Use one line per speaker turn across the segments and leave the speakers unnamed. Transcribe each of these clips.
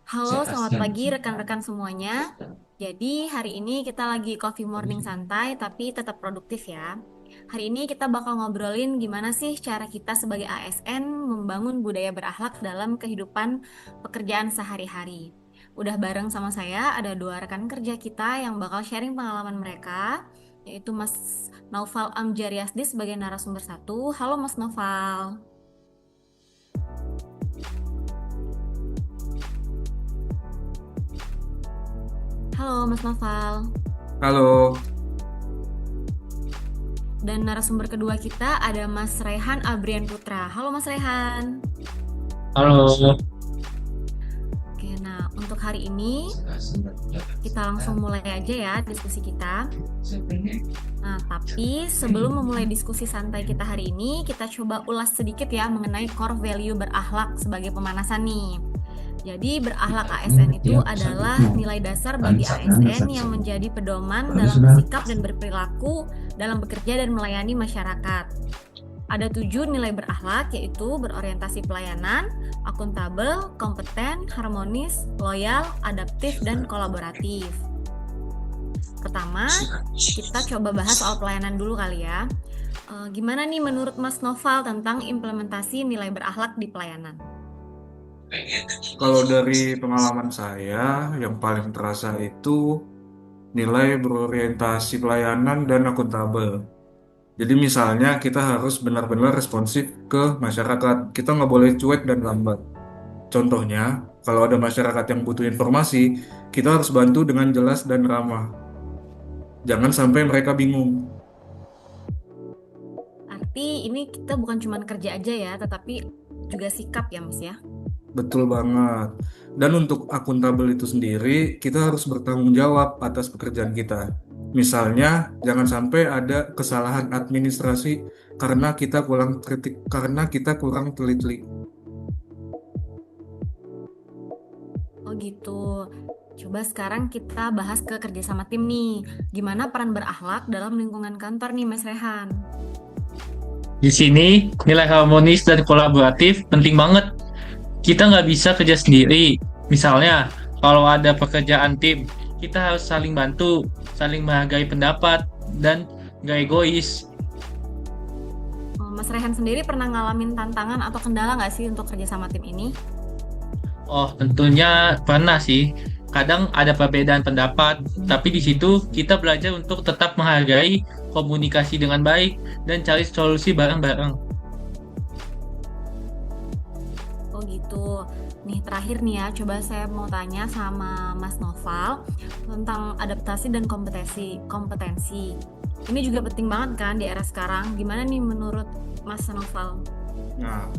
Halo, selamat pagi rekan-rekan semuanya. Jadi hari ini kita lagi coffee morning santai tapi tetap produktif ya. Hari ini kita bakal ngobrolin gimana sih cara kita sebagai ASN membangun budaya berakhlak dalam kehidupan pekerjaan sehari-hari. Udah bareng sama saya ada dua rekan kerja kita yang bakal sharing pengalaman mereka, yaitu Mas Naufal Amjariasdi sebagai narasumber satu. Halo Mas Naufal. Halo Mas Naufal.
Halo,
Dan narasumber kedua kita ada Mas Rehan Abrian Putra. Halo Mas Rehan.
Halo,
Oke, nah untuk hari ini kita langsung mulai aja ya diskusi kita. Nah, tapi sebelum memulai diskusi santai kita hari ini, kita coba ulas sedikit ya mengenai core value berakhlak sebagai pemanasan nih. Jadi berakhlak ASN itu adalah nilai dasar bagi ASN yang menjadi pedoman dalam bersikap dan berperilaku dalam bekerja dan melayani masyarakat. Ada 7 nilai berakhlak, yaitu berorientasi pelayanan, akuntabel, kompeten, harmonis, loyal, adaptif, dan kolaboratif. Pertama, kita coba bahas soal pelayanan dulu kali ya. Gimana nih menurut Mas Noval tentang implementasi nilai berakhlak di pelayanan?
kalau dari pengalaman saya, yang paling terasa itu nilai berorientasi pelayanan dan akuntabel. Jadi misalnya kita harus benar-benar responsif ke masyarakat. Kita nggak boleh cuek dan lambat. Contohnya, kalau ada masyarakat yang butuh informasi, kita harus bantu dengan jelas dan ramah. Jangan sampai mereka bingung.
Arti ini kita bukan cuma kerja aja ya, tetapi juga sikap ya Mas ya.
Betul banget. Dan untuk akuntabel itu sendiri, kita harus bertanggung jawab atas pekerjaan kita. Misalnya, jangan sampai ada kesalahan administrasi karena kita kurang teliti.
Oh gitu. Coba sekarang kita bahas ke kerjasama tim nih. Gimana peran berakhlak dalam lingkungan kantor nih Mas Rehan?
di sini nilai harmonis dan kolaboratif penting banget. Kita nggak bisa kerja sendiri. Misalnya, kalau ada pekerjaan tim, kita harus saling bantu, saling menghargai pendapat, dan nggak egois.
Mas Rehan sendiri pernah ngalamin tantangan atau kendala nggak sih untuk kerjasama tim ini?
Oh, tentunya pernah sih. Kadang ada perbedaan pendapat, tapi di situ kita belajar untuk tetap menghargai, komunikasi dengan baik, dan cari solusi bareng-bareng.
Oh gitu. Nih terakhir nih ya, coba saya mau tanya sama Mas Noval tentang adaptasi dan kompetensi. Ini juga penting banget kan di era sekarang. Gimana nih menurut Mas Noval?
Nah,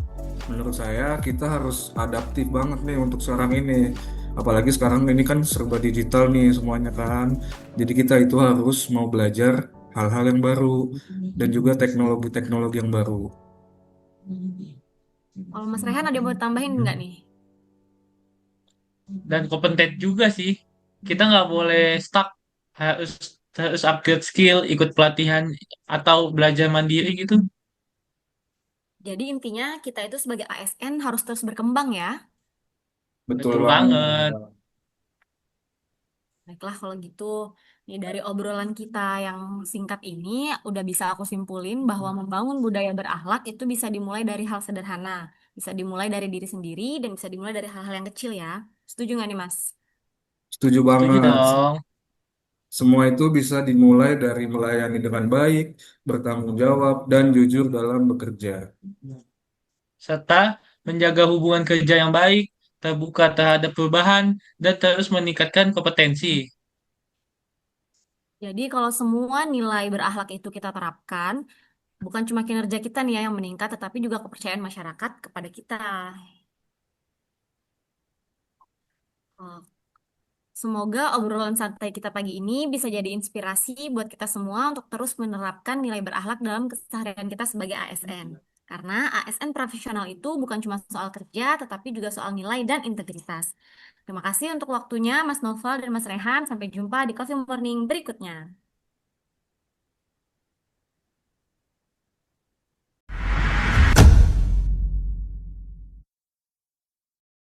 menurut saya kita harus adaptif banget nih untuk sekarang ini. Apalagi sekarang ini kan serba digital nih semuanya kan. Jadi kita itu harus mau belajar hal-hal yang baru dan juga teknologi-teknologi yang baru.
Kalau Mas Rehan ada yang mau tambahin nggak nih?
Dan kompeten juga sih. Kita nggak boleh stuck, harus harus upgrade skill, ikut pelatihan atau belajar mandiri gitu.
Jadi intinya kita itu sebagai ASN harus terus berkembang ya.
Betul
Betul banget.
banget.
Baiklah kalau gitu, nih dari obrolan kita yang singkat ini udah bisa aku simpulin bahwa membangun budaya berakhlak itu bisa dimulai dari hal sederhana, bisa dimulai dari diri sendiri dan bisa dimulai dari hal-hal yang kecil ya. Setuju nggak nih Mas?
Setuju
Setuju
banget.
dong.
Semua itu bisa dimulai dari melayani dengan baik, bertanggung jawab, dan jujur dalam bekerja.
Serta menjaga hubungan kerja yang baik, terbuka terhadap perubahan, dan terus meningkatkan kompetensi.
Jadi kalau semua nilai berakhlak itu kita terapkan, bukan cuma kinerja kita nih ya yang meningkat, tetapi juga kepercayaan masyarakat kepada kita. Semoga obrolan santai kita pagi ini bisa jadi inspirasi buat kita semua untuk terus menerapkan nilai berakhlak dalam keseharian kita sebagai ASN. Karena ASN profesional itu bukan cuma soal kerja, tetapi juga soal nilai dan integritas. Terima kasih untuk waktunya Mas Noval dan Mas Rehan. Sampai jumpa di Coffee Morning berikutnya.